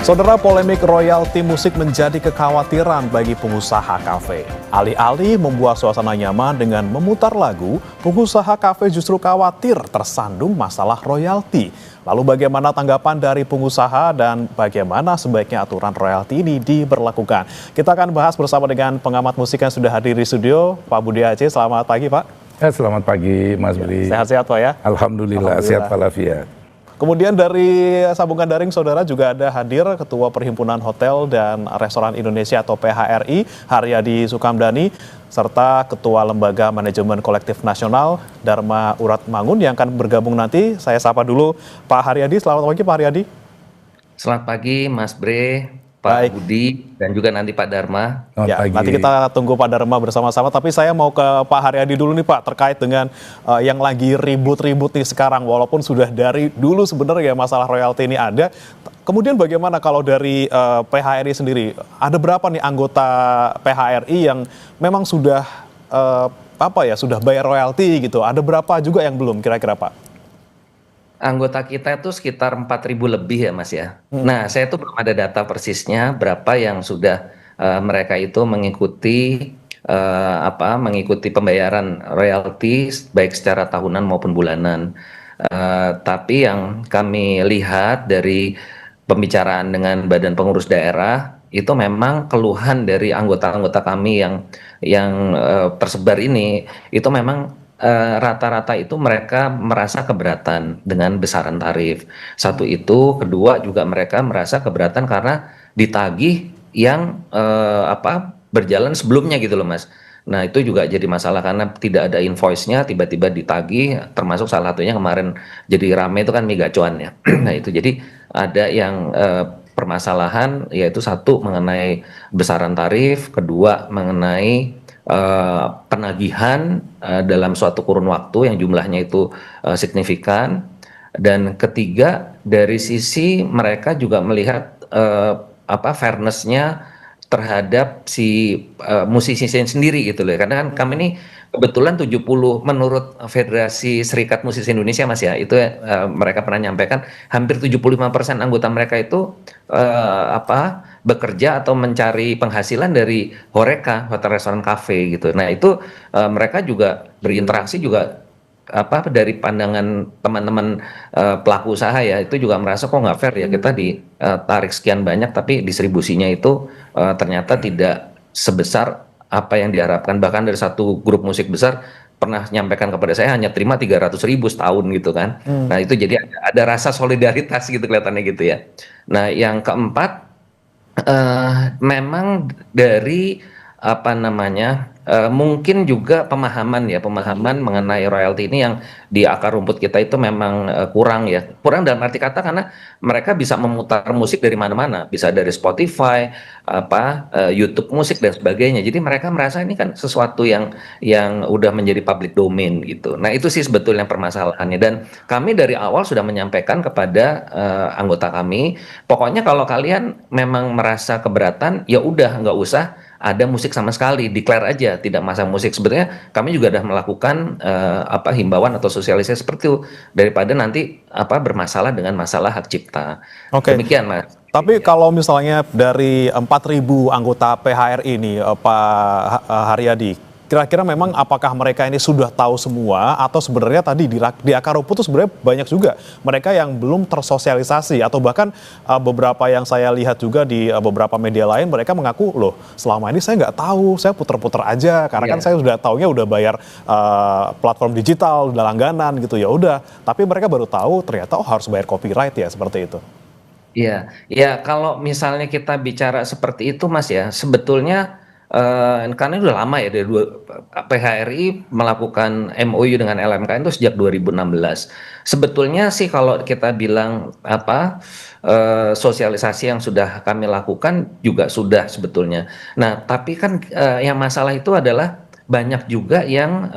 Saudara, polemik royalti musik menjadi kekhawatiran bagi pengusaha kafe. Alih-alih membuat suasana nyaman dengan memutar lagu, pengusaha kafe justru khawatir tersandung masalah royalti. Lalu bagaimana tanggapan dari pengusaha dan bagaimana sebaiknya aturan royalti ini diberlakukan? Kita akan bahas bersama dengan pengamat musik yang sudah hadir di studio, Pak Budi Aceh. Selamat pagi, Pak. Selamat pagi, Mas Budi. Sehat-sehat, Pak ya? Alhamdulillah, sehat walafiat. Kemudian dari sambungan daring saudara juga ada hadir Ketua Perhimpunan Hotel dan Restoran Indonesia atau PHRI, Haryadi Sukamdhani, serta Ketua Lembaga Manajemen Kolektif Nasional, Dharma Uratmangun yang akan bergabung nanti. Saya sapa dulu Pak Haryadi. Selamat pagi Pak Haryadi. Selamat pagi Mas Bre, Pak Budi, dan juga nanti Pak Dharma. Ya, nanti kita tunggu Pak Dharma bersama-sama. Tapi saya mau ke Pak Haryadi dulu nih Pak, terkait dengan yang lagi ribut-ribut nih sekarang. Walaupun sudah dari dulu sebenarnya masalah royalti ini ada. Kemudian bagaimana kalau dari PHRI sendiri? Ada berapa nih anggota PHRI yang memang sudah sudah bayar royalti gitu? Ada berapa juga yang belum kira-kira Pak? Anggota kita itu sekitar 4.000 lebih ya Mas ya. Nah, saya tuh belum ada data persisnya berapa yang sudah mereka itu mengikuti mengikuti pembayaran royalti baik secara tahunan maupun bulanan. Tapi yang kami lihat dari pembicaraan dengan Badan Pengurus Daerah itu memang keluhan dari anggota-anggota kami yang tersebar ini itu memang rata-rata itu mereka merasa keberatan dengan besaran tarif. Satu itu, kedua juga mereka merasa keberatan karena ditagih yang berjalan sebelumnya gitu loh Mas. Nah itu juga jadi masalah karena tidak ada invoice-nya, tiba-tiba ditagih, termasuk salah satunya kemarin jadi rame itu kan mie gacuan ya. Nah itu jadi ada yang permasalahan, yaitu satu mengenai besaran tarif, kedua mengenai penagihan dalam suatu kurun waktu yang jumlahnya itu signifikan, dan ketiga dari sisi mereka juga melihat fairness-nya terhadap si musisi sendiri gitu loh, karena kan kami ini kebetulan 70 menurut Federasi Serikat Musisi Indonesia Mas ya, itu mereka pernah nyampaikan hampir 75% anggota mereka itu bekerja atau mencari penghasilan dari Horeca, hotel restoran kafe gitu. Nah itu mereka juga berinteraksi juga dari pandangan teman-teman pelaku usaha ya, itu juga merasa kok nggak fair ya, kita ditarik sekian banyak tapi distribusinya itu ternyata tidak sebesar apa yang diharapkan. Bahkan dari satu grup musik besar pernah nyampaikan kepada saya hanya terima 300.000 setahun gitu kan. Nah itu jadi ada rasa solidaritas gitu kelihatannya gitu ya. Nah yang keempat, memang dari mungkin juga pemahaman mengenai royalti ini yang di akar rumput kita itu memang kurang dalam arti kata, karena mereka bisa memutar musik dari mana-mana, bisa dari Spotify, YouTube musik dan sebagainya. Jadi mereka merasa ini kan sesuatu yang udah menjadi public domain gitu. Nah itu sih sebetulnya permasalahannya, dan kami dari awal sudah menyampaikan kepada anggota kami, pokoknya kalau kalian memang merasa keberatan ya udah nggak usah ada musik sama sekali, declare aja tidak masang musik. Sebetulnya kami juga sudah melakukan himbauan atau sosialisasi seperti itu, daripada nanti bermasalah dengan masalah hak cipta. Oke. Demikian Mas. Tapi kalau misalnya dari 4.000 anggota PHRI ini, Pak Haryadi, kira-kira memang apakah mereka ini sudah tahu semua, atau sebenarnya tadi di akar rumput itu sebenarnya banyak juga mereka yang belum tersosialisasi, atau bahkan beberapa yang saya lihat juga di beberapa media lain, mereka mengaku loh selama ini saya nggak tahu, saya puter-puter aja karena kan saya sudah taunya udah bayar platform digital, udah langganan gitu, ya udah. Tapi mereka baru tahu ternyata harus bayar copyright ya, seperti itu. Iya, ya kalau misalnya kita bicara seperti itu Mas ya, sebetulnya karena udah lama ya, dari PHRI melakukan MOU dengan LMKN itu sejak 2016. Sebetulnya sih kalau kita bilang sosialisasi yang sudah kami lakukan juga sudah sebetulnya. Nah tapi kan yang masalah itu adalah banyak juga yang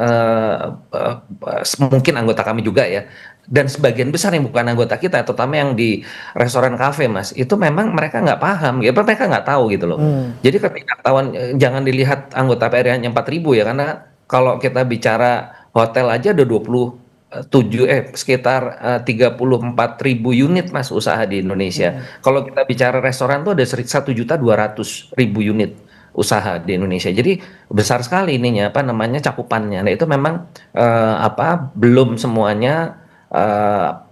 mungkin anggota kami juga ya, dan sebagian besar yang bukan anggota kita, terutama yang di restoran kafe Mas, itu memang mereka nggak paham ya, mereka nggak tahu gitu loh. Jadi ketidaktahuan, jangan dilihat anggota PRI hanya 4.000 ya, karena kalau kita bicara hotel aja ada 20 sekitar 34.000 unit Mas usaha di Indonesia. Kalau kita bicara restoran tuh ada 1.200.000 unit usaha di Indonesia. Jadi besar sekali ininya apa namanya cakupannya. Nah, itu memang belum semuanya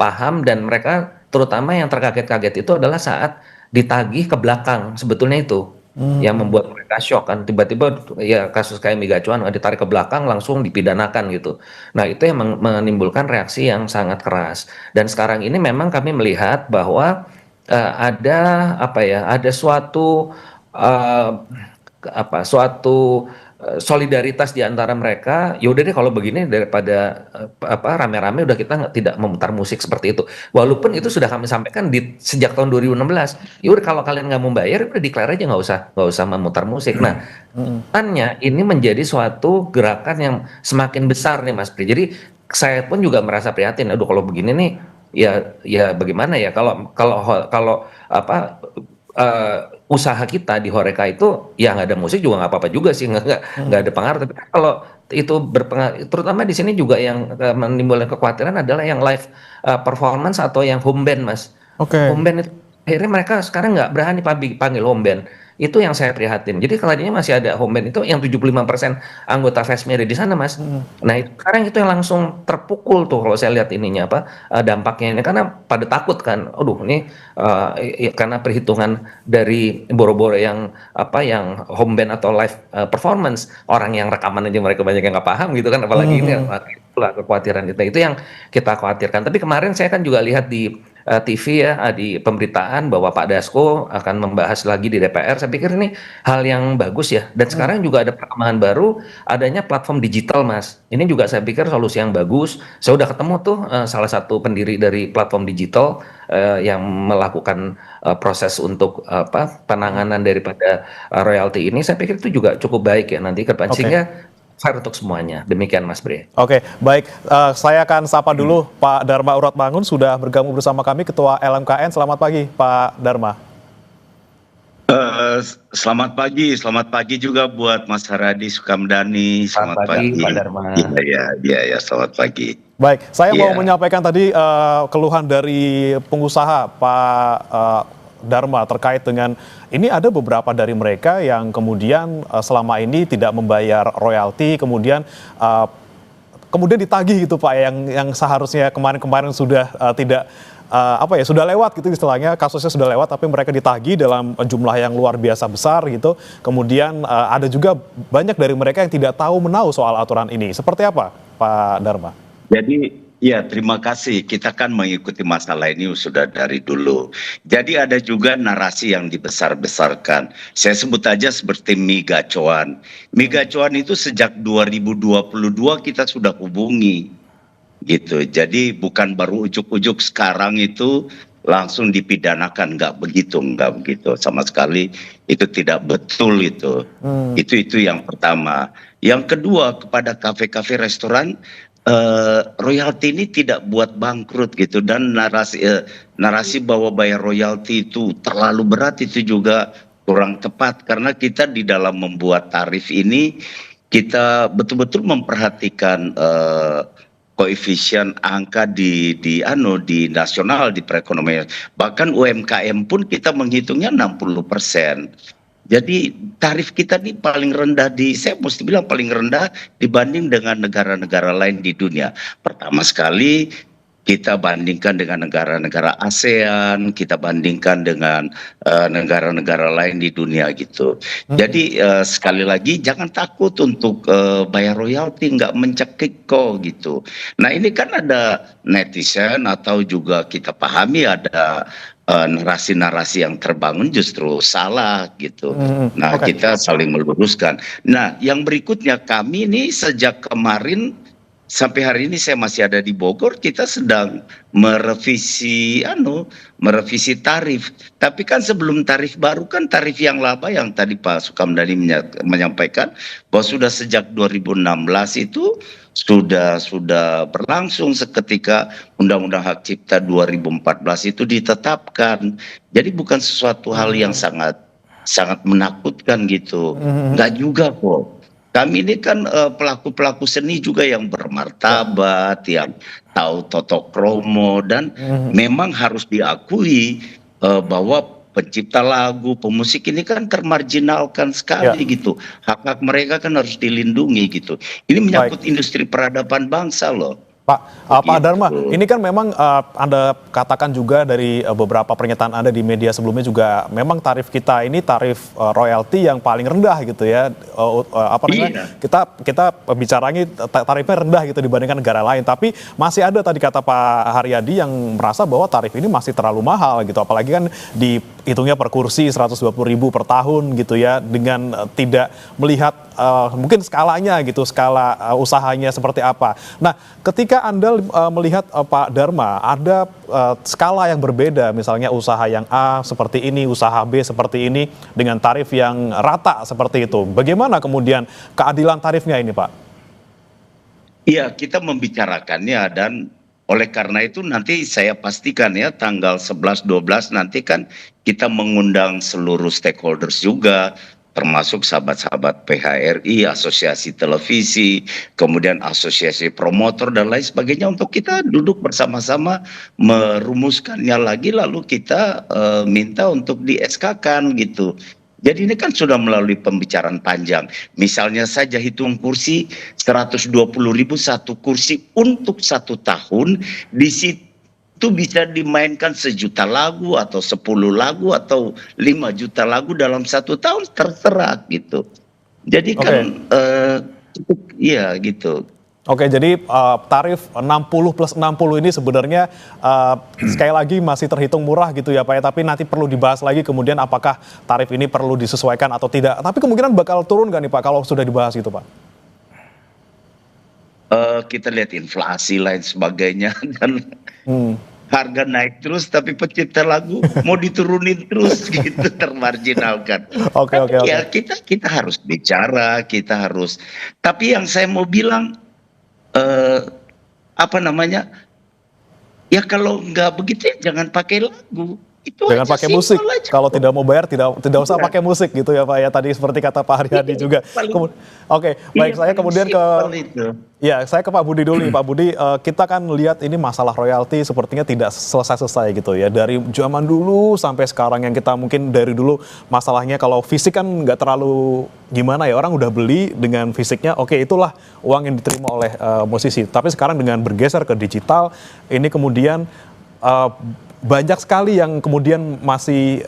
paham, dan mereka terutama yang terkaget-kaget itu adalah saat ditagih ke belakang, sebetulnya itu yang membuat mereka shock kan, tiba-tiba ya kasus kayak Mega Cuan ditarik ke belakang langsung dipidanakan gitu. Nah, itu yang menimbulkan reaksi yang sangat keras. Dan sekarang ini memang kami melihat bahwa ada suatu eh, solidaritas di antara mereka. Yaudah deh kalau begini, daripada rame-rame udah kita tidak memutar musik seperti itu. Walaupun itu sudah kami sampaikan sejak tahun 2016. Yaudah kalau kalian nggak mau bayar, udah declare aja, nggak usah memutar musik. Nah, tanya ini menjadi suatu gerakan yang semakin besar nih Mas Pri. Jadi saya pun juga merasa prihatin. Aduh, kalau begini nih, ya bagaimana ya kalau kalau kalau apa eh, usaha kita di Horeca itu ya nggak ada musik juga nggak apa-apa juga sih, nggak ada pengaruh. Tapi kalau itu berpengaruh, terutama di sini juga yang menimbulkan kekhawatiran adalah yang live performance atau yang home band Mas. Oke. Home band itu akhirnya mereka sekarang nggak berani panggil home band. Itu yang saya prihatin. Jadi kalau tadinya masih ada home band itu yang 75% anggota Fashmere di sana Mas. Nah, itu sekarang itu yang langsung terpukul tuh kalau saya lihat ininya dampaknya ini, karena pada takut kan. Aduh, ini karena perhitungan dari boro-boro yang yang home band atau live performance, orang yang rekaman aja mereka banyak yang nggak paham gitu kan, apalagi ini itulah kekhawatiran kita. Itu yang kita khawatirkan. Tapi kemarin saya kan juga lihat di TV ya, di pemberitaan bahwa Pak Dasko akan membahas lagi di DPR. Saya pikir ini hal yang bagus ya. Dan sekarang juga ada perkembangan baru, adanya platform digital Mas. Ini juga saya pikir solusi yang bagus. Saya udah ketemu tuh salah satu pendiri dari platform digital yang melakukan proses untuk penanganan daripada royalti ini. Saya pikir itu juga cukup baik ya nanti ke depan, sehingga fair untuk semuanya. Demikian Mas Bre. Oke, baik. Saya akan sapa dulu Pak Dharma Uratmangun, sudah bergabung bersama kami, Ketua LMKN. Selamat pagi, Pak Dharma. Selamat pagi juga buat Mas Haradi Sukamdhani. Selamat pagi, Pak Dharma. Iya, selamat pagi. Baik, saya mau menyampaikan tadi keluhan dari pengusaha Pak Dharma terkait dengan ini, ada beberapa dari mereka yang kemudian selama ini tidak membayar royalti, kemudian ditagih gitu Pak, yang seharusnya kemarin sudah tidak sudah lewat gitu istilahnya, kasusnya sudah lewat, tapi mereka ditagih dalam jumlah yang luar biasa besar gitu. Kemudian ada juga banyak dari mereka yang tidak tahu menahu soal aturan ini. Seperti apa Pak Dharma? Jadi ya, terima kasih. Kita kan mengikuti masalah ini sudah dari dulu. Jadi ada juga narasi yang dibesar-besarkan. Saya sebut aja seperti Mega Cuan. Mega Cuan itu sejak 2022 kita sudah hubungi gitu. Jadi bukan baru ujuk-ujuk sekarang itu langsung dipidanakan, nggak begitu sama sekali. Itu tidak betul itu. Itu yang pertama. Yang kedua, kepada kafe-kafe restoran, royalti ini tidak buat bangkrut gitu, dan narasi bahwa bayar royalti itu terlalu berat itu juga kurang tepat, karena kita di dalam membuat tarif ini kita betul-betul memperhatikan koefisien angka di nasional, di perekonomian. Bahkan UMKM pun kita menghitungnya 60%. Jadi tarif kita ini paling rendah saya mesti bilang paling rendah dibanding dengan negara-negara lain di dunia. Pertama sekali kita bandingkan dengan negara-negara ASEAN, kita bandingkan dengan negara-negara lain di dunia gitu. Jadi sekali lagi jangan takut untuk bayar royalti, nggak mencekik kok gitu. Nah, ini kan ada netizen atau juga kita pahami ada narasi-narasi yang terbangun justru salah gitu. Nah, kita saling meluruskan. Nah, yang berikutnya, kami ini sejak kemarin sampai hari ini saya masih ada di Bogor, kita sedang merevisi tarif. Tapi kan sebelum tarif baru kan tarif yang lama yang tadi Pak Sukamdhani menyampaikan bahwa sudah sejak 2016 itu sudah berlangsung seketika Undang-Undang Hak Cipta 2014 itu ditetapkan. Jadi bukan sesuatu hal yang sangat menakutkan gitu. Enggak juga kok. Kami ini kan pelaku-pelaku seni juga yang bermartabat, yang tahu totok kromo, dan memang harus diakui bahwa pencipta lagu, pemusik ini kan termarginalkan sekali gitu. Hak-hak mereka kan harus dilindungi gitu. Ini menyangkut industri peradaban bangsa loh. Pak Dharma, ini kan memang Anda katakan juga dari beberapa pernyataan Anda di media sebelumnya juga memang tarif kita ini tarif royalti yang paling rendah gitu ya. Kita bicaranya tarifnya rendah gitu dibandingkan negara lain, tapi masih ada tadi kata Pak Haryadi yang merasa bahwa tarif ini masih terlalu mahal gitu, apalagi kan dihitungnya per kursi 120.000 per tahun gitu ya, dengan tidak melihat mungkin skalanya gitu, skala usahanya seperti apa. Nah, ketika Anda melihat Pak Dharma, ada skala yang berbeda, misalnya usaha yang A seperti ini, usaha B seperti ini, dengan tarif yang rata seperti itu. Bagaimana kemudian keadilan tarifnya ini, Pak? Iya, kita membicarakannya, dan oleh karena itu nanti saya pastikan ya tanggal 11-12 nanti kan kita mengundang seluruh stakeholders juga, termasuk sahabat-sahabat PHRI, asosiasi televisi, kemudian asosiasi promotor dan lain sebagainya, untuk kita duduk bersama-sama merumuskannya lagi, lalu kita minta untuk di SK-kan gitu. Jadi ini kan sudah melalui pembicaraan panjang. Misalnya saja hitung kursi 120.000 satu kursi untuk 1 tahun, di situ itu bisa dimainkan 1 juta lagu atau 10 lagu atau 5 juta lagu dalam 1 tahun, terserah gitu. Jadi kan cukup ya gitu. Oke, jadi tarif 60 plus 60 ini sebenarnya sekali lagi masih terhitung murah gitu ya Pak ya, tapi nanti perlu dibahas lagi kemudian apakah tarif ini perlu disesuaikan atau tidak. Tapi kemungkinan bakal turun nggak nih Pak kalau sudah dibahas gitu Pak? Kita lihat inflasi lain sebagainya, dan harga naik terus, tapi pencipta lagu mau diturunin terus gitu, termarginalkan. Oke. Ya kita harus bicara, kita harus. Tapi yang saya mau bilang, ya kalau nggak begitu ya jangan pakai lagu. Itu jangan pakai musik. Kalau tidak mau bayar tidak usah pakai musik gitu ya Pak ya. Tadi seperti kata Pak Haryadi juga. Oke, baik, saya kemudian saya ke Pak Budi dulu nih. Pak Budi, kita kan lihat ini masalah royalti sepertinya tidak selesai-selesai gitu ya. Dari zaman dulu sampai sekarang, yang kita mungkin dari dulu masalahnya kalau fisik kan nggak terlalu gimana ya, orang udah beli dengan fisiknya, oke, itulah uang yang diterima oleh musisi. Tapi sekarang dengan bergeser ke digital, ini kemudian banyak sekali yang kemudian masih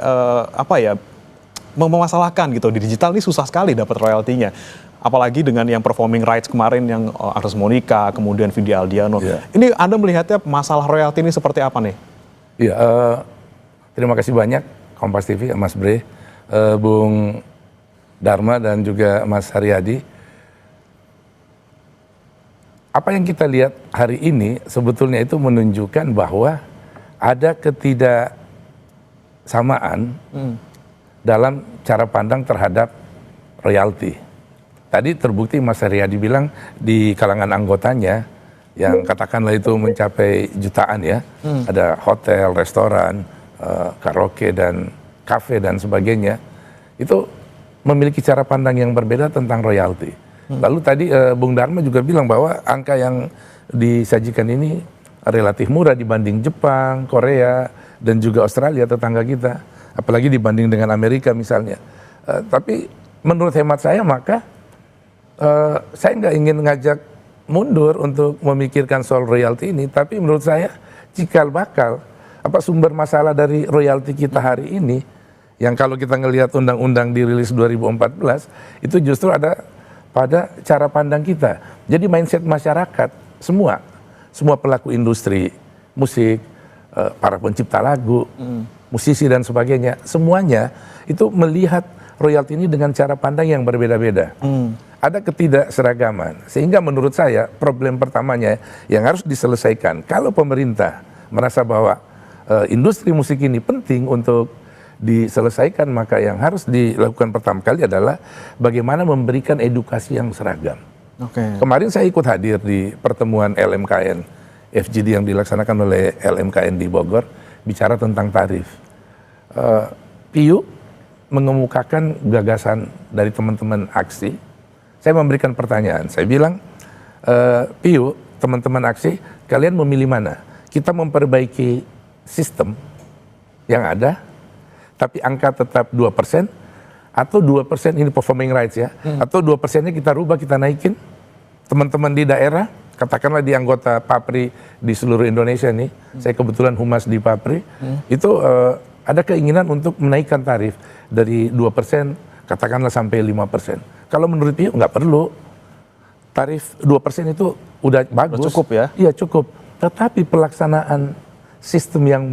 memasalahkan gitu. Di digital ini susah sekali dapat royaltinya, apalagi dengan yang performing rights kemarin yang Agnes Monica, kemudian Vidi Aldiano. Ini Anda melihatnya masalah royalti ini seperti apa nih? Iya, terima kasih banyak Kompas TV, Mas Bre, Bung Dharma dan juga Mas Haryadi. Apa yang kita lihat hari ini sebetulnya itu menunjukkan bahwa ada ketidaksamaan dalam cara pandang terhadap royalti. Tadi terbukti Mas Haryadi bilang di kalangan anggotanya yang katakanlah itu mencapai jutaan ya, ada hotel, restoran, karaoke dan kafe dan sebagainya, itu memiliki cara pandang yang berbeda tentang royalti. Lalu tadi Bung Dharma juga bilang bahwa angka yang disajikan ini relatif murah dibanding Jepang, Korea, dan juga Australia, tetangga kita. Apalagi dibanding dengan Amerika misalnya. Tapi menurut hemat saya, maka saya nggak ingin ngajak mundur untuk memikirkan soal royalti ini. Tapi menurut saya, cikal bakal, sumber masalah dari royalti kita hari ini, yang kalau kita ngelihat undang-undang dirilis 2014, itu justru ada pada cara pandang kita. Jadi mindset masyarakat, semua pelaku industri musik, para pencipta lagu, musisi dan sebagainya, semuanya itu melihat royalti ini dengan cara pandang yang berbeda-beda. Ada ketidakseragaman, sehingga menurut saya problem pertamanya yang harus diselesaikan, kalau pemerintah merasa bahwa industri musik ini penting untuk diselesaikan, maka yang harus dilakukan pertama kali adalah bagaimana memberikan edukasi yang seragam. Kemarin saya ikut hadir di pertemuan LMKN FGD yang dilaksanakan oleh LMKN di Bogor, bicara tentang tarif. PIU mengemukakan gagasan dari teman-teman aksi saya memberikan pertanyaan. Saya bilang, Piu, teman-teman aksi, kalian memilih mana? Kita memperbaiki sistem yang ada, tapi angka tetap 2%, atau 2% ini performing rights ya, atau 2%-nya kita rubah, kita naikin. Teman-teman di daerah, katakanlah di anggota Papri di seluruh Indonesia nih, saya kebetulan humas di Papri, itu ada keinginan untuk menaikkan tarif dari 2%, katakanlah sampai 5%. Kalau menurut Piu nggak perlu, tarif 2% itu udah bagus. Udah cukup ya? Iya cukup, tetapi pelaksanaan sistem yang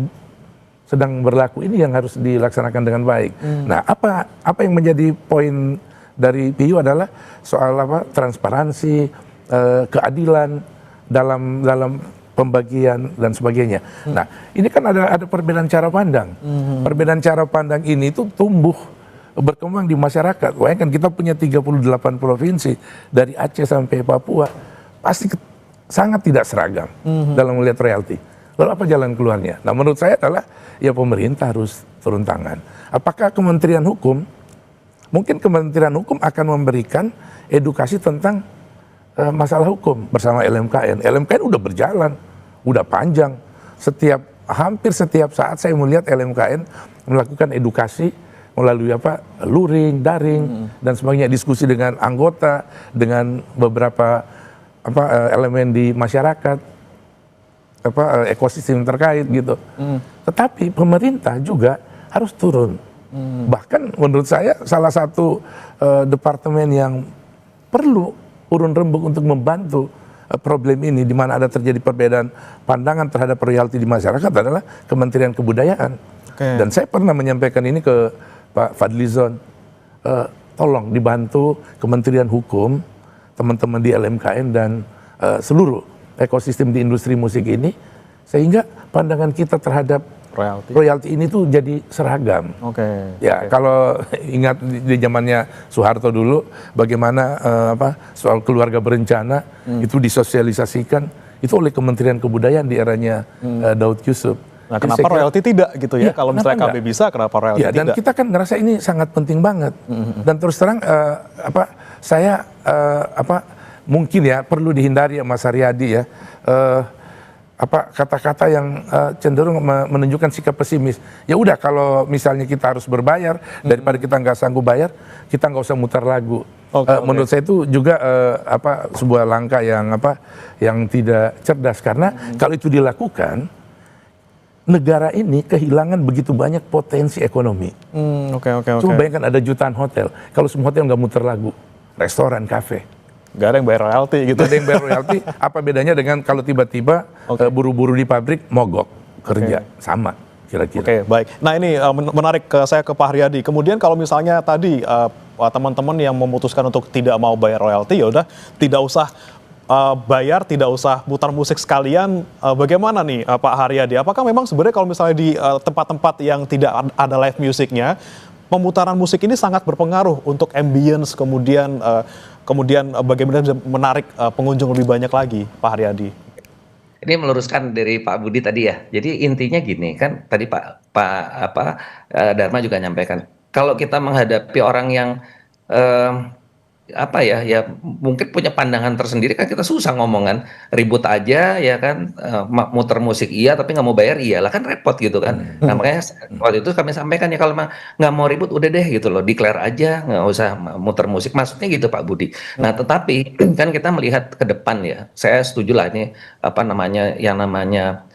sedang berlaku ini yang harus dilaksanakan dengan baik. Nah, apa yang menjadi poin dari Piu adalah soal transparansi, keadilan dalam pembagian dan sebagainya. Nah, ini kan ada perbedaan cara pandang. Perbedaan cara pandang ini itu tumbuh berkembang di masyarakat. Bayangkan kita punya 38 provinsi dari Aceh sampai Papua, pasti sangat tidak seragam dalam melihat royalti. Lalu apa jalan keluarnya? Nah, menurut saya adalah ya pemerintah harus turun tangan. Apakah Kementerian Hukum, mungkin Kementerian Hukum akan memberikan edukasi tentang masalah hukum bersama LMKN. LMKN udah berjalan, udah panjang. Hampir setiap saat saya melihat LMKN melakukan edukasi melalui luring, daring dan sebagainya, diskusi dengan anggota, dengan beberapa elemen di masyarakat, ekosistem terkait gitu. Tetapi pemerintah juga harus turun. Bahkan menurut saya salah satu departemen yang perlu urun rembuk untuk membantu problem ini di mana ada terjadi perbedaan pandangan terhadap royalti di masyarakat adalah Kementerian Kebudayaan. Dan saya pernah menyampaikan ini ke Pak Fadlizon, tolong dibantu Kementerian Hukum, teman-teman di LMKN dan seluruh ekosistem di industri musik ini, sehingga pandangan kita terhadap royalti ini tuh jadi seragam. Kalau ingat di zamannya Soeharto dulu, bagaimana soal keluarga berencana itu disosialisasikan itu oleh Kementerian Kebudayaan di eranya Daud Yusuf. Nah, kenapa royalti tidak gitu ya? Kalau misalnya KB bisa, kenapa royalti tidak? Dan kita kan ngerasa ini sangat penting banget. Dan terus terang saya mungkin ya perlu dihindari ya Mas Haryadi ya. Kata-kata yang cenderung menunjukkan sikap pesimis. Ya udah, kalau misalnya kita harus berbayar daripada kita nggak sanggup bayar, kita nggak usah mutar lagu. Menurut saya itu juga sebuah langkah yang tidak cerdas, karena kalau itu dilakukan, negara ini kehilangan begitu banyak potensi ekonomi. Coba bayangkan ada jutaan hotel, kalau semua hotel nggak muter lagu, restoran, kafe. Gak ada yang bayar royalti gitu. Gak ada yang bayar royalti. Apa bedanya dengan kalau tiba-tiba buru-buru di pabrik mogok kerja? Sama kira-kira. Baik. Nah, ini menarik saya ke Pak Haryadi. Kemudian kalau misalnya tadi teman-teman yang memutuskan untuk tidak mau bayar royalti, ya udah tidak usah bayar, tidak usah putar musik sekalian. Bagaimana nih Pak Haryadi? Apakah memang sebenarnya kalau misalnya di tempat-tempat yang tidak ada live musiknya, pemutaran musik ini sangat berpengaruh untuk ambience, kemudian bagaimana bisa menarik pengunjung lebih banyak lagi, Pak Haryadi? Ini meluruskan dari Pak Budi tadi ya. Jadi intinya gini, kan tadi Pak Dharma juga nyampaikan, kalau kita menghadapi orang yang mungkin punya pandangan tersendiri, kan kita susah ngomongan, ribut aja ya kan, muter musik iya tapi nggak mau bayar iyalah, kan repot gitu kan. Nah, makanya waktu itu kami sampaikan ya, kalau nggak mau ribut udah deh gitu loh, declare aja, nggak usah muter musik, maksudnya gitu Pak Budi. Nah, tetapi kan kita melihat ke depan ya, saya setuju lah ini yang namanya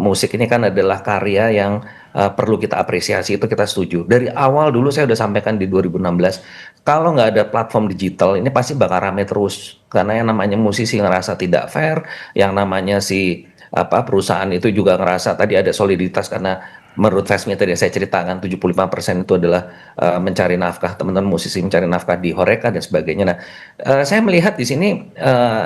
musik ini kan adalah karya yang perlu kita apresiasi, itu kita setuju. Dari awal dulu saya udah sampaikan di 2016, kalau nggak ada platform digital ini pasti bakal rame terus, karena yang namanya musisi ngerasa tidak fair, yang namanya perusahaan itu juga ngerasa tadi ada soliditas, karena menurut Fesmi tadi saya ceritakan 75% itu adalah mencari nafkah, teman-teman musisi mencari nafkah di Horeca dan sebagainya. Nah, saya melihat di sini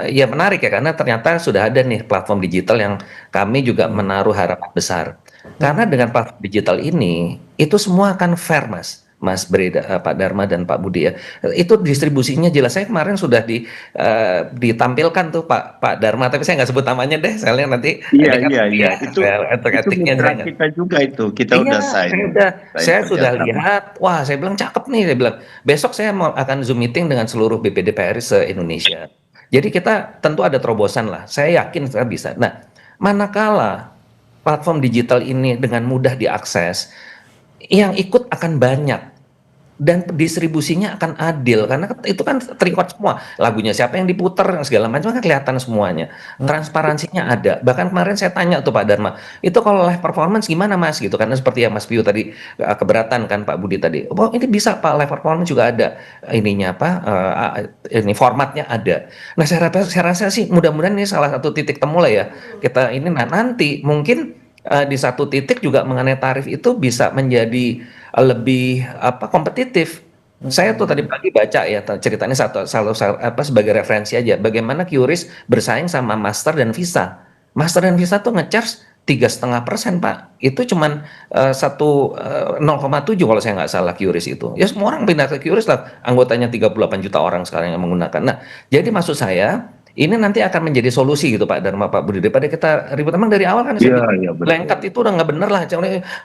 ya menarik ya, karena ternyata sudah ada nih platform digital yang kami juga menaruh harapan besar. Karena dengan platform digital ini itu semua akan fair, Mas. Mas Breda, Pak Dharma dan Pak Budi ya. Itu distribusinya jelas. Saya kemarin sudah ditampilkan tuh Pak Dharma, tapi saya nggak sebut namanya deh, soalnya nanti Iya, ini kan iya, iya. ya, etik Itu etiknya mitra saya nggak. kita juga itu. Kita Iya, udah sign, saya sudah kerjasama. lihat. Wah, saya bilang cakep nih. Saya bilang besok saya akan zoom meeting dengan seluruh BPD PRI se-Indonesia. Jadi kita tentu ada terobosan lah. Saya yakin kita bisa. Nah, manakala platform digital ini dengan mudah diakses, yang ikut akan banyak dan distribusinya akan adil karena itu kan terrecord semua, lagunya siapa yang diputer segala macam kan kelihatan semuanya, transparansinya ada. Bahkan kemarin saya tanya tuh Pak Dharma, itu kalau live performance gimana Mas gitu, karena seperti yang Mas Piu tadi keberatan kan Pak Budi tadi, oh ini bisa Pak, live performance juga ada ininya apa, ini formatnya ada. Nah saya rasa sih mudah-mudahan ini salah satu titik temu lah ya kita ini. Nah nanti mungkin di satu titik juga mengenai tarif itu bisa menjadi lebih kompetitif. Saya tuh tadi pagi baca ya ceritanya sebagai referensi aja bagaimana QRIS bersaing sama Master dan Visa. Master dan Visa tuh ngecharge 3,5% Pak. Itu cuman 0,7 kalau saya nggak salah QRIS itu. Ya semua orang pindah ke QRIS lah. Anggotanya 38 juta orang sekarang yang menggunakan. Nah, jadi maksud saya ini nanti akan menjadi solusi gitu Pak Dharma, Pak Budi, daripada kita ribut. Emang dari awal kan saya bilang, Iya, betul. blanket itu udah nggak bener lah,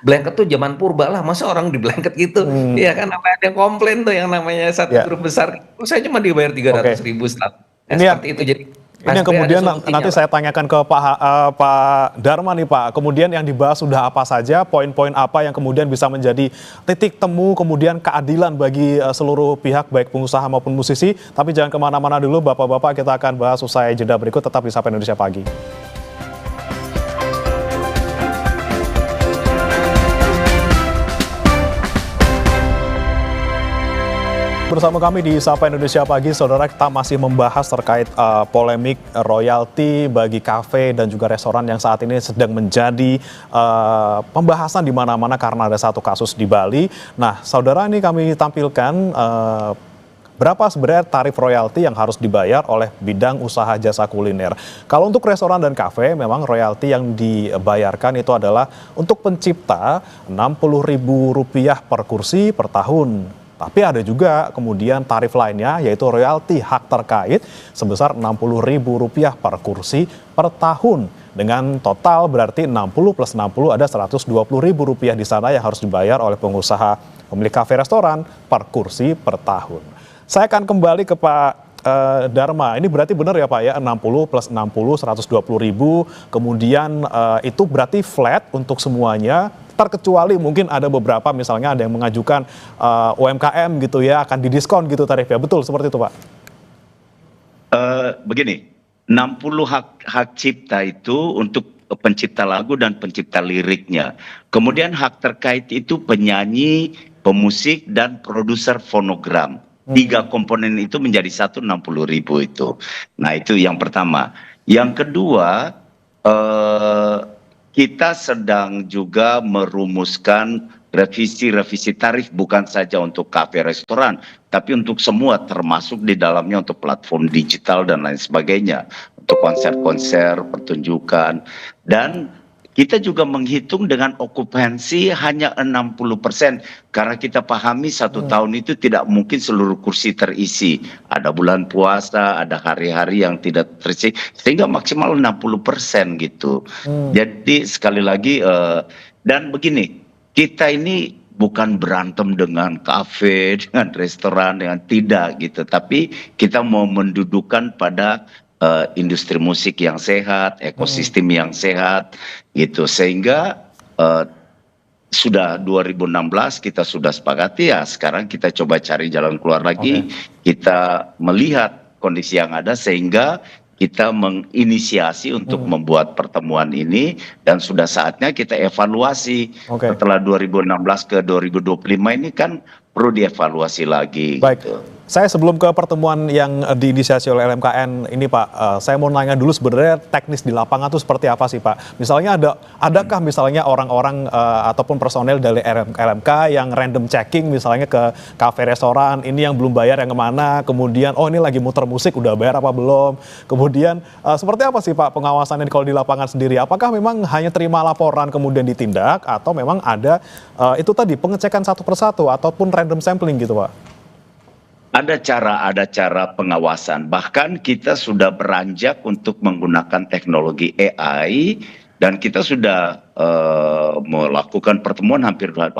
blanket tuh zaman purba lah, masa orang di blanket gitu, ya kan, apa ada yang komplain tuh yang namanya satu Ya. grup besar, saya cuma dibayar 300.000 setelah. Nah, Ini yang- seperti itu jadi. Ini yang kemudian nanti saya tanyakan ke Pak Dharma nih Pak. Kemudian yang dibahas sudah apa saja, poin-poin apa yang kemudian bisa menjadi titik temu, kemudian keadilan bagi seluruh pihak, baik pengusaha maupun musisi. Tapi jangan kemana-mana dulu Bapak-Bapak, kita akan bahas usai jeda berikut, tetap di Sapa Indonesia Pagi. Bersama kami di Sapa Indonesia Pagi, saudara, kita masih membahas terkait polemik royalti bagi kafe dan juga restoran yang saat ini sedang menjadi pembahasan di mana-mana karena ada satu kasus di Bali. Nah, saudara, ini kami tampilkan berapa sebenarnya tarif royalti yang harus dibayar oleh bidang usaha jasa kuliner. Kalau untuk restoran dan kafe, memang royalti yang dibayarkan itu adalah untuk pencipta Rp60.000 per kursi per tahun. Tapi ada juga kemudian tarif lainnya, yaitu royalti hak terkait sebesar Rp60.000 per kursi per tahun. Dengan total berarti 60 plus 60 ada Rp120.000 di sana yang harus dibayar oleh pengusaha pemilik kafe restoran per kursi per tahun. Saya akan kembali ke Pak Dharma. Ini berarti benar ya Pak ya, 60 plus 60 Rp120.000, kemudian itu berarti flat untuk semuanya, terkecuali mungkin ada beberapa, misalnya ada yang mengajukan UMKM gitu ya, akan didiskon gitu tarifnya. Betul seperti itu Pak? Begini, 60 hak cipta itu untuk pencipta lagu dan pencipta liriknya. Kemudian hak terkait itu penyanyi, pemusik, dan produser fonogram. 3 komponen itu menjadi satu 60.000 itu. Nah itu yang pertama. Yang kedua, kita sedang juga merumuskan revisi tarif bukan saja untuk kafe restoran, tapi untuk semua, termasuk di dalamnya untuk platform digital dan lain sebagainya, untuk konser-konser, pertunjukan. Dan kita juga menghitung dengan okupansi hanya 60%, karena kita pahami 1 tahun itu tidak mungkin seluruh kursi terisi. Ada bulan puasa, ada hari-hari yang tidak terisi, sehingga maksimal 60% gitu. Jadi sekali lagi, dan begini, kita ini bukan berantem dengan kafe, dengan restoran, dengan tidak gitu. Tapi kita mau mendudukan pada industri musik yang sehat, ekosistem yang sehat gitu, sehingga sudah 2016 kita sudah sepakati ya, sekarang kita coba cari jalan keluar lagi. Kita melihat kondisi yang ada sehingga kita menginisiasi untuk membuat pertemuan ini, dan sudah saatnya kita evaluasi. Setelah 2016 ke 2025 ini kan perlu dievaluasi lagi. Baik. Gitu. Saya sebelum ke pertemuan yang diinisiasi oleh LMKN ini Pak, saya mau nanya dulu sebenarnya teknis di lapangan itu seperti apa sih Pak? Misalnya adakah misalnya orang-orang ataupun personel dari LMK yang random checking misalnya ke kafe restoran, ini yang belum bayar yang kemana, kemudian oh ini lagi muter musik udah bayar apa belum, kemudian seperti apa sih Pak pengawasannya kalau di lapangan sendiri? Apakah memang hanya terima laporan kemudian ditindak, atau memang ada itu tadi pengecekan satu persatu ataupun random sampling gitu Pak? Ada cara pengawasan. Bahkan kita sudah beranjak untuk menggunakan teknologi AI dan kita sudah melakukan pertemuan hampir 2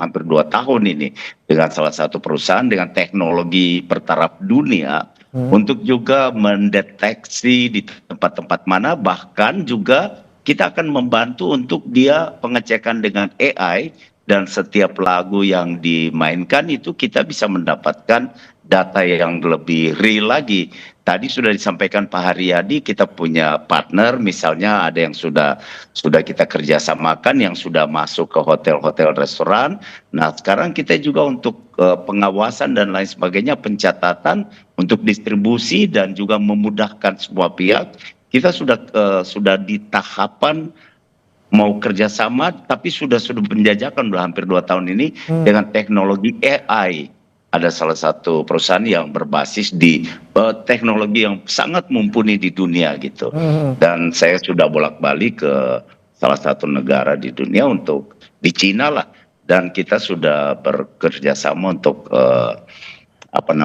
tahun ini dengan salah satu perusahaan dengan teknologi bertaraf dunia untuk juga mendeteksi di tempat-tempat mana, bahkan juga kita akan membantu untuk dia pengecekan dengan AI. Dan setiap lagu yang dimainkan itu kita bisa mendapatkan data yang lebih real lagi. Tadi sudah disampaikan Pak Haryadi, kita punya partner, misalnya ada yang sudah kita kerjasamakan, yang sudah masuk ke hotel-hotel restoran. Nah sekarang kita juga untuk pengawasan dan lain sebagainya, pencatatan untuk distribusi dan juga memudahkan semua pihak. Kita sudah di tahapan mau kerjasama, tapi sudah penjajakan udah hampir 2 tahun ini dengan teknologi AI. Ada salah satu perusahaan yang berbasis di teknologi yang sangat mumpuni di dunia gitu. Dan saya sudah bolak-balik ke salah satu negara di dunia untuk di Cina lah. Dan kita sudah bekerja sama untuk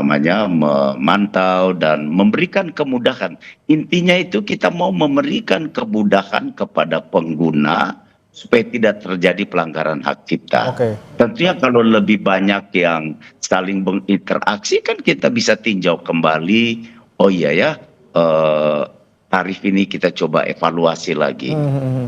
memantau dan memberikan kemudahan. Intinya itu kita mau memberikan kemudahan kepada pengguna supaya tidak terjadi pelanggaran hak cipta. Tentunya kalau lebih banyak yang saling berinteraksi kan kita bisa tinjau kembali. Oh iya ya, tarif ini kita coba evaluasi lagi.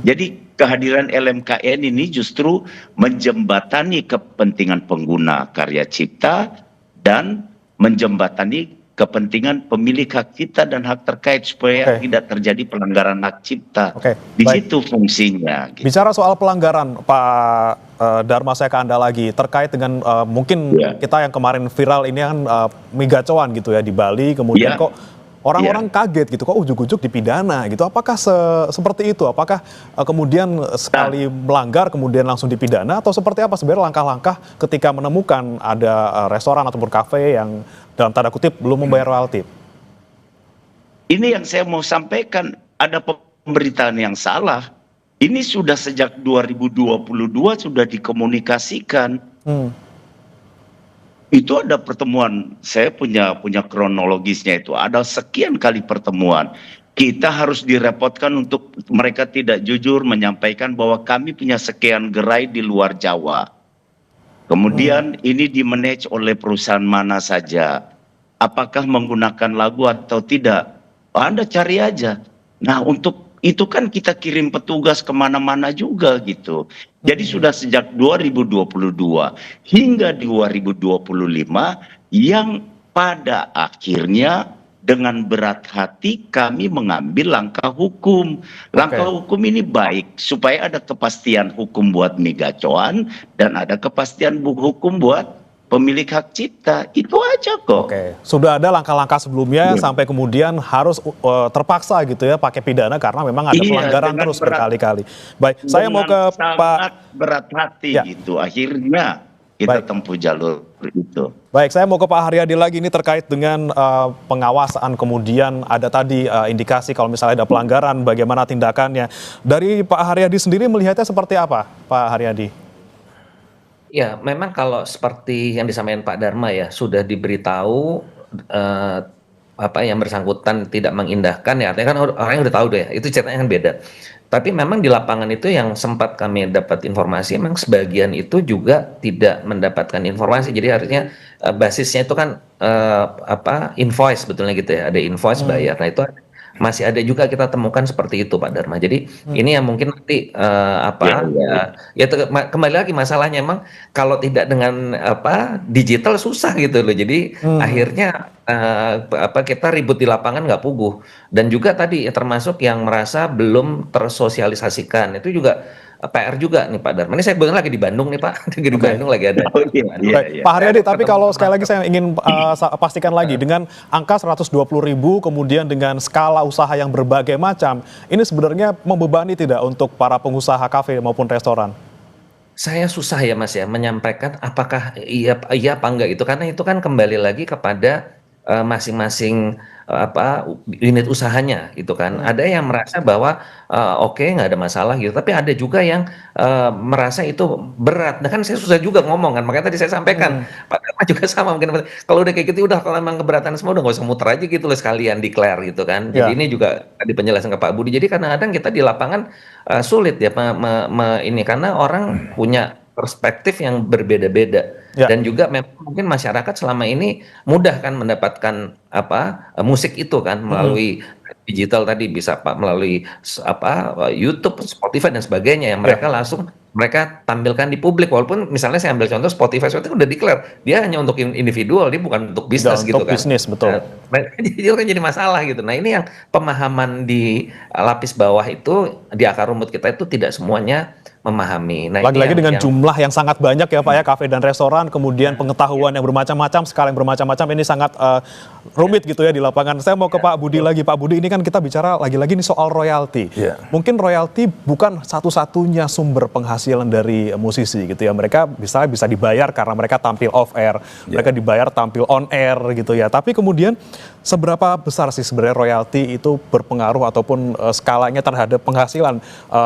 Jadi kehadiran LMKN ini justru menjembatani kepentingan pengguna karya cipta dan menjembatani kepentingan pemilik hak cipta dan hak terkait supaya tidak terjadi pelanggaran hak cipta. Di situ fungsinya. Gitu. Bicara soal pelanggaran, Pak Dharma, saya ke Anda lagi terkait dengan mungkin kita yang kemarin viral ini kan mie gacoan gitu ya di Bali, kemudian kok orang-orang kaget gitu, kok ujuk-ujuk dipidana gitu. Apakah seperti itu? Apakah kemudian sekali melanggar kemudian langsung dipidana, atau seperti apa sebenarnya langkah-langkah ketika menemukan ada restoran ataupun kafe yang dalam tanda kutip belum membayar royalti? Ini yang saya mau sampaikan, ada pemberitaan yang salah. Ini sudah sejak 2022 sudah dikomunikasikan. Itu ada pertemuan, saya punya kronologisnya itu, ada sekian kali pertemuan. Kita harus direpotkan untuk mereka tidak jujur menyampaikan bahwa kami punya sekian gerai di luar Jawa. Kemudian ini dimanage oleh perusahaan mana saja. Apakah menggunakan lagu atau tidak? Anda cari aja. Nah untuk itu kan kita kirim petugas kemana-mana juga gitu. Jadi sudah sejak 2022 hingga 2025 yang pada akhirnya dengan berat hati kami mengambil langkah hukum. Langkah hukum ini baik supaya ada kepastian hukum buat mie gacoan dan ada kepastian hukum buat pemilik hak cipta. Itu aja kok. Sudah ada langkah-langkah sebelumnya sampai kemudian harus terpaksa gitu ya pakai pidana karena memang ada pelanggaran terus berkali-kali. Baik, saya mau ke Pak berat hati gitu. Akhirnya kita tempuh jalur itu. Baik, saya mau ke Pak Haryadi lagi, ini terkait dengan pengawasan, kemudian ada tadi indikasi kalau misalnya ada pelanggaran, bagaimana tindakannya. Dari Pak Haryadi sendiri melihatnya seperti apa, Pak Haryadi? Ya, memang kalau seperti yang disampaikan Pak Dharma ya, sudah diberitahu apa yang bersangkutan tidak mengindahkan ya, artinya kan orangnya udah tahu deh, itu ceritanya kan beda. Tapi memang di lapangan itu yang sempat kami dapat informasi, memang sebagian itu juga tidak mendapatkan informasi. Jadi artinya basisnya itu kan invoice sebetulnya gitu ya, ada invoice bayar. Nah itu masih ada juga kita temukan seperti itu Pak Dharma. Jadi ini yang mungkin nanti kembali lagi masalahnya emang kalau tidak dengan digital susah gitu loh. Jadi akhirnya kita ribut di lapangan nggak puguh. Dan juga tadi termasuk yang merasa belum tersosialisasikan itu juga PR juga nih Pak Dharma. Ini saya kebetulan lagi di Bandung nih Pak, di Bandung lagi ada. Pak Haryadi, tapi kalau sekali lagi saya ingin pastikan lagi, dengan angka 120.000 kemudian dengan skala usaha yang berbagai macam, ini sebenarnya membebani tidak untuk para pengusaha kafe maupun restoran? Saya susah ya Mas ya menyampaikan apakah iya apa enggak itu, karena itu kan kembali lagi kepada masing-masing apa unit usahanya gitu kan. Ada yang merasa bahwa oke nggak ada masalah gitu, tapi ada juga yang merasa itu berat. Nah kan saya susah juga ngomong kan, makanya tadi saya sampaikan Pak Dharma juga sama mungkin kalau udah kayak gitu udah kalau emang keberatan semua udah nggak usah muter aja gitu loh sekalian declare gitu kan. Jadi Ya. ini juga tadi penjelasan ke Pak Budi. Jadi kadang-kadang kita di lapangan sulit ya ini karena orang punya perspektif yang berbeda-beda. Ya. Dan juga memang mungkin masyarakat selama ini mudah kan mendapatkan apa musik itu kan melalui digital tadi bisa Pak melalui YouTube, Spotify dan sebagainya yang mereka langsung mereka tampilkan di publik walaupun misalnya saya ambil contoh Spotify itu udah declare dia hanya untuk individual dia bukan untuk bisnis gitu untuk kan. bisnis, betul. Itu kan jadi masalah gitu. Nah ini yang pemahaman di lapis bawah itu di akar rumput kita itu tidak semuanya memahami. Nah, Lagi-lagi ini dengan yang jumlah yang sangat banyak ya Pak ya, kafe dan restoran, kemudian pengetahuan yang bermacam-macam, skala yang bermacam-macam, ini sangat rumit gitu ya di lapangan. Saya mau ke Pak Budi lagi. Pak Budi, ini kan kita bicara lagi-lagi nih soal royalti. Iya. Mungkin royalti bukan satu-satunya sumber penghasilan dari musisi gitu ya. Mereka bisa dibayar karena mereka tampil off air, mereka dibayar tampil on air gitu ya. Tapi kemudian seberapa besar sih sebenarnya royalti itu berpengaruh ataupun skalanya terhadap penghasilan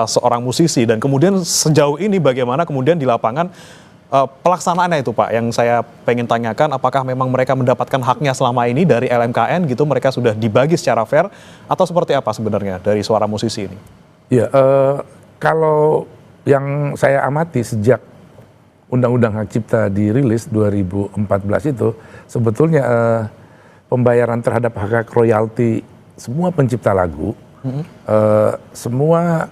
seorang musisi, dan kemudian sejauh ini bagaimana kemudian di lapangan pelaksanaannya itu Pak, yang saya pengen tanyakan, apakah memang mereka mendapatkan haknya selama ini dari LMKN gitu, mereka sudah dibagi secara fair atau seperti apa sebenarnya dari suara musisi ini? Ya, kalau yang saya amati sejak Undang-Undang Hak Cipta dirilis 2014 itu sebetulnya pembayaran terhadap hak royalti semua pencipta lagu, semua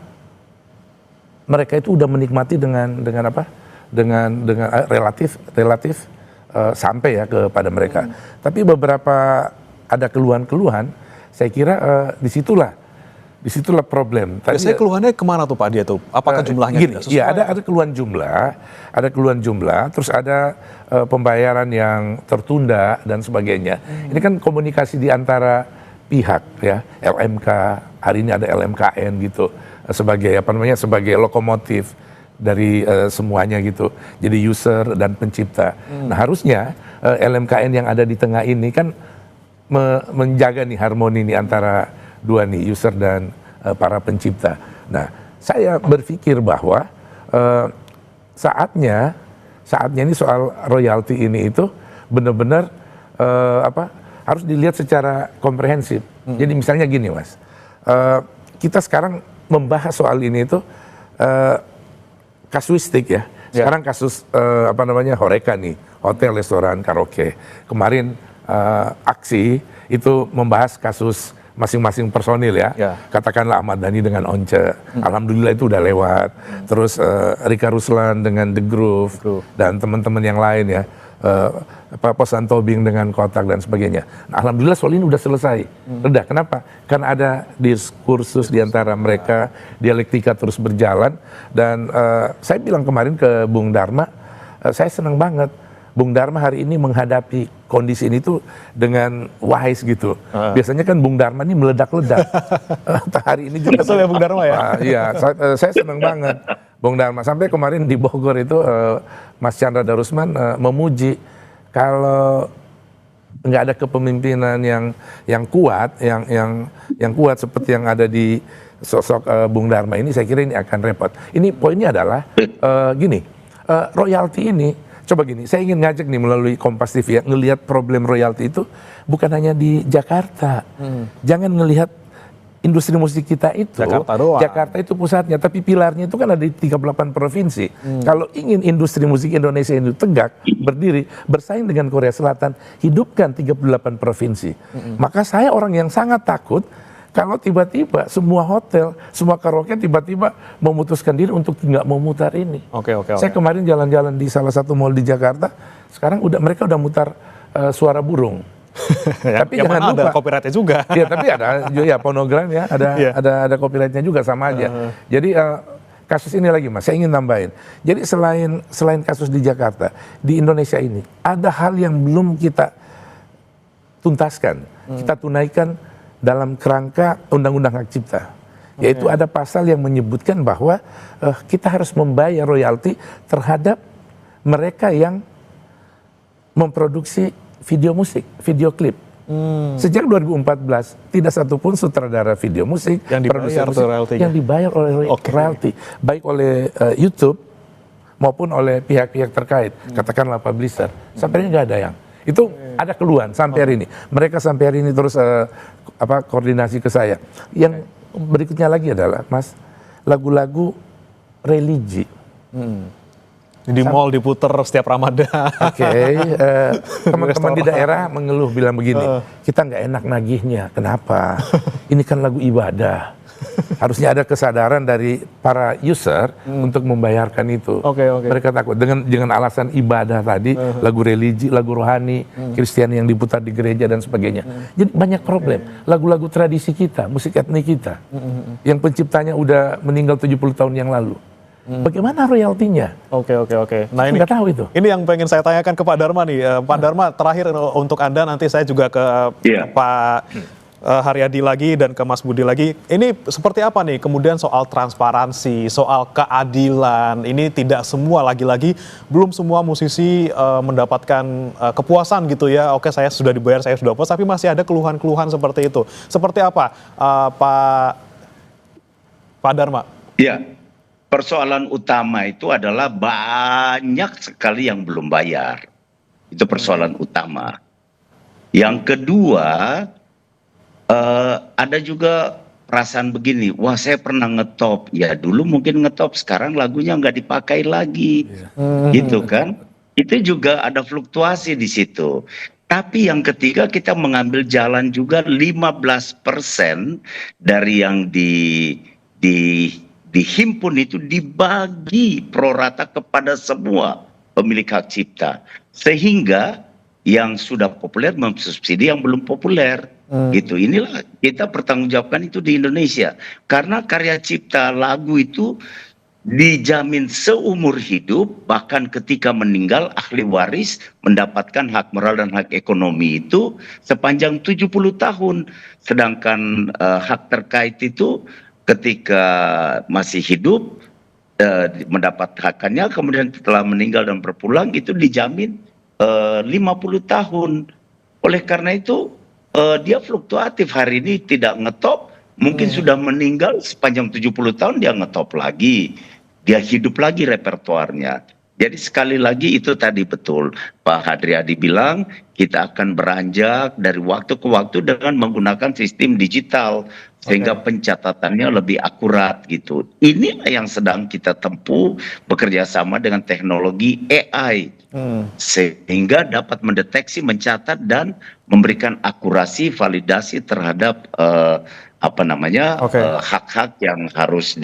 mereka itu udah menikmati dengan apa? Dengan relatif sampai ya kepada mereka. Tapi beberapa ada keluhan-keluhan, saya kira disitulah problem. Biasanya keluhannya kemana tuh Pak dia tuh? Apakah jumlahnya Gini, tidak sesuai? ya ada keluhan jumlah, terus ada pembayaran yang tertunda dan sebagainya. Ini kan komunikasi di antara pihak ya, LMK, hari ini ada LMKN gitu sebagai sebagai lokomotif dari semuanya gitu. Jadi user dan pencipta. Nah, harusnya LMKN yang ada di tengah ini kan menjaga nih harmoni nih antara dua nih, user dan para pencipta. Nah, saya berpikir bahwa saatnya ini soal royalti ini itu benar-benar harus dilihat secara komprehensif. Jadi misalnya gini Mas, kita sekarang membahas soal ini itu kasuistik ya. Sekarang kasus Horeca nih, hotel, restoran, karaoke. Kemarin aksi itu membahas kasus masing-masing personil ya. Katakanlah Ahmad Dhani dengan Once, alhamdulillah itu udah lewat. Terus Rika Ruslan dengan The Groove dan teman-teman yang lain ya. Posan Tobing dengan Kotak dan sebagainya. Nah, alhamdulillah soal ini udah selesai. Reda. Kenapa? Karena ada diskursus di antara mereka, dialektika terus berjalan. Dan saya bilang kemarin ke Bung Dharma, saya senang banget Bung Dharma hari ini menghadapi kondisi ini tuh dengan wise gitu. Biasanya kan Bung Dharma ini meledak-ledak. Hari ini juga. Betul ya Bung Dharma ya? Iya, saya senang banget Bung Dharma. Sampai kemarin di Bogor itu Mas Chandra Darusman memuji kalau nggak ada kepemimpinan yang kuat, yang kuat seperti yang ada di sosok Bung Dharma ini, saya kira ini akan repot. Ini poinnya adalah gini, royalti ini. Coba gini, saya ingin ngajak nih melalui Kompas TV ya, ngelihat problem royalti itu bukan hanya di Jakarta. Jangan ngelihat industri musik kita itu, Jakarta itu pusatnya, tapi pilarnya itu kan ada di 38 provinsi. Kalau ingin industri musik Indonesia ini tegak, berdiri, bersaing dengan Korea Selatan, hidupkan 38 provinsi. Maka saya orang yang sangat takut kalau tiba-tiba semua hotel, semua karaoke tiba-tiba memutuskan diri untuk nggak mau mutar ini. Saya kemarin jalan-jalan di salah satu mall di Jakarta, sekarang mereka udah mutar suara burung. Tapi jangan lupa ada copyrightnya juga. Ya, tapi ada ya fonogram ya, ada copyrightnya juga sama aja. Jadi kasus ini lagi Mas, saya ingin tambahin. Jadi selain kasus di Jakarta, di Indonesia ini ada hal yang belum kita tuntaskan, kita tunaikan dalam kerangka Undang-Undang Hak Cipta. Yaitu ada pasal yang menyebutkan bahwa kita harus membayar royalti terhadap mereka yang memproduksi video musik, video klip. Sejak 2014 tidak satupun sutradara video musik Yang dibayar produser tuh musik royaltinya. yang dibayar oleh royalti, baik oleh YouTube maupun oleh pihak-pihak terkait, katakanlah publisher. Sampai ini nggak ada yang. Itu ada keluhan sampai hari ini. Mereka sampai hari ini terus koordinasi ke saya. Yang berikutnya lagi adalah, Mas, lagu-lagu religi. Di mall diputer setiap Ramadan. Oke, teman-teman di daerah mengeluh bilang begini, kita nggak enak nagihnya. Kenapa? Ini kan lagu ibadah. Harusnya ada kesadaran dari para user untuk membayarkan itu. Oke. Mereka takut dengan alasan ibadah tadi, lagu religi, lagu rohani, Kristiani yang diputar di gereja dan sebagainya. Jadi banyak problem. Lagu-lagu tradisi kita, musik etnik kita, yang penciptanya udah meninggal 70 tahun yang lalu. Bagaimana royaltinya? Oke. Nah ini Nggak tahu itu. Ini yang pengen saya tanyakan ke Pak Dharma nih. Pak Dharma, terakhir untuk Anda, nanti saya juga ke Pak Haryadi lagi dan ke Mas Budi lagi. Ini seperti apa nih kemudian soal transparansi, soal keadilan? Ini tidak semua, lagi-lagi belum semua musisi mendapatkan kepuasan gitu ya. Oke, saya sudah dibayar, saya sudah puas, tapi masih ada keluhan-keluhan seperti itu. Seperti apa, Pak Dharma? Ya, persoalan utama itu adalah banyak sekali yang belum bayar. Itu persoalan utama. Yang kedua, ada juga perasaan begini, wah saya pernah ngetop. Ya dulu mungkin ngetop, sekarang lagunya nggak dipakai lagi. Gitu kan. Itu juga ada fluktuasi di situ. Tapi yang ketiga, kita mengambil jalan juga 15% dari yang dihimpun itu dibagi prorata kepada semua pemilik hak cipta. Sehingga yang sudah populer mensubsidi yang belum populer. Gitu. Inilah kita pertanggungjawabkan itu di Indonesia. Karena karya cipta lagu itu dijamin seumur hidup, bahkan ketika meninggal ahli waris mendapatkan hak moral dan hak ekonomi itu sepanjang 70 tahun. Sedangkan hak terkait itu ketika masih hidup mendapat hakannya, kemudian setelah meninggal dan berpulang itu dijamin 50 tahun. Oleh karena itu dia fluktuatif, hari ini tidak ngetop, mungkin sudah meninggal sepanjang 70 tahun dia ngetop lagi, dia hidup lagi repertoarnya. Jadi sekali lagi itu tadi betul Pak Haryadi bilang, kita akan beranjak dari waktu ke waktu dengan menggunakan sistem digital sehingga pencatatannya lebih akurat gitu. Inilah yang sedang kita tempuh bekerja sama dengan teknologi AI sehingga dapat mendeteksi, mencatat dan memberikan akurasi validasi terhadap hak-hak yang harus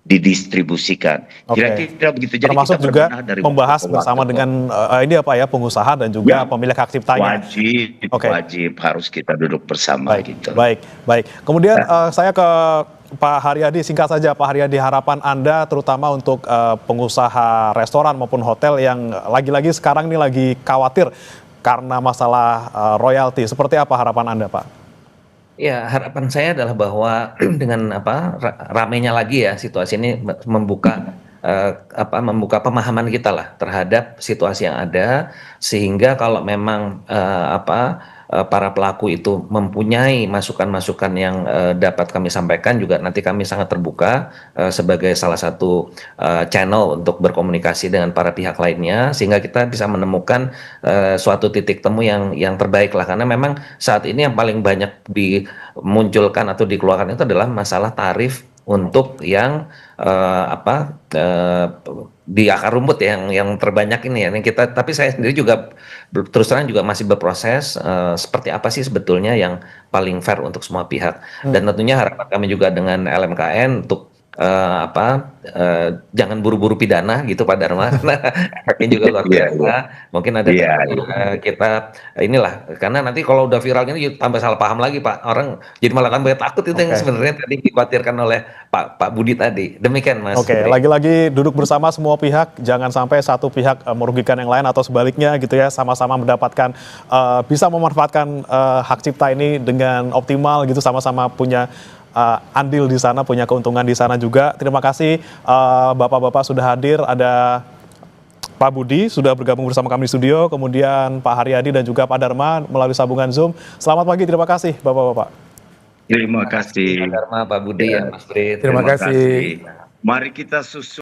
didistribusisikan. Kira-kira begitu. Jadi termasuk kita juga dari membahas bersama dengan ini apa ya, pengusaha dan juga pemilik hak ciptanya. Wajib harus kita duduk bersama gitu. Baik. Kemudian saya ke Pak Haryadi, singkat saja Pak Haryadi, harapan Anda terutama untuk pengusaha restoran maupun hotel yang lagi-lagi sekarang ini lagi khawatir karena masalah royalti. Seperti apa harapan Anda, Pak? Ya, harapan saya adalah bahwa dengan ramainya lagi ya situasi ini membuka pemahaman kita lah terhadap situasi yang ada, sehingga kalau memang para pelaku itu mempunyai masukan-masukan yang dapat kami sampaikan, juga nanti kami sangat terbuka sebagai salah satu channel untuk berkomunikasi dengan para pihak lainnya, sehingga kita bisa menemukan suatu titik temu yang terbaik lah. Karena memang saat ini yang paling banyak dimunculkan atau dikeluarkan itu adalah masalah tarif untuk yang di akar rumput yang terbanyak ini ya. Tapi saya sendiri juga terus terang juga masih berproses seperti apa sih sebetulnya yang paling fair untuk semua pihak. Dan tentunya harapan kami juga dengan LMKN untuk jangan buru-buru pidana gitu Pak Dharma, karena haknya juga luar biasa. Mungkin ada kita inilah, karena nanti kalau udah viral ini tambah salah paham lagi Pak, orang jadi malah kan takut. Itu yang sebenarnya tadi dikhawatirkan oleh Pak Budi tadi. Demikian Mas. Lagi-lagi duduk bersama semua pihak, jangan sampai satu pihak merugikan yang lain atau sebaliknya gitu ya, sama-sama mendapatkan bisa memanfaatkan hak cipta ini dengan optimal gitu, sama-sama punya andil di sana, punya keuntungan di sana juga. Terima kasih Bapak-bapak sudah hadir. Ada Pak Budi sudah bergabung bersama kami di studio, kemudian Pak Haryadi dan juga Pak Dharma melalui sambungan Zoom. Selamat pagi, terima kasih Bapak-Bapak. Terima kasih. Pak Dharma, Pak Budi, ya, Mas Brit. Terima kasih. Mari kita susun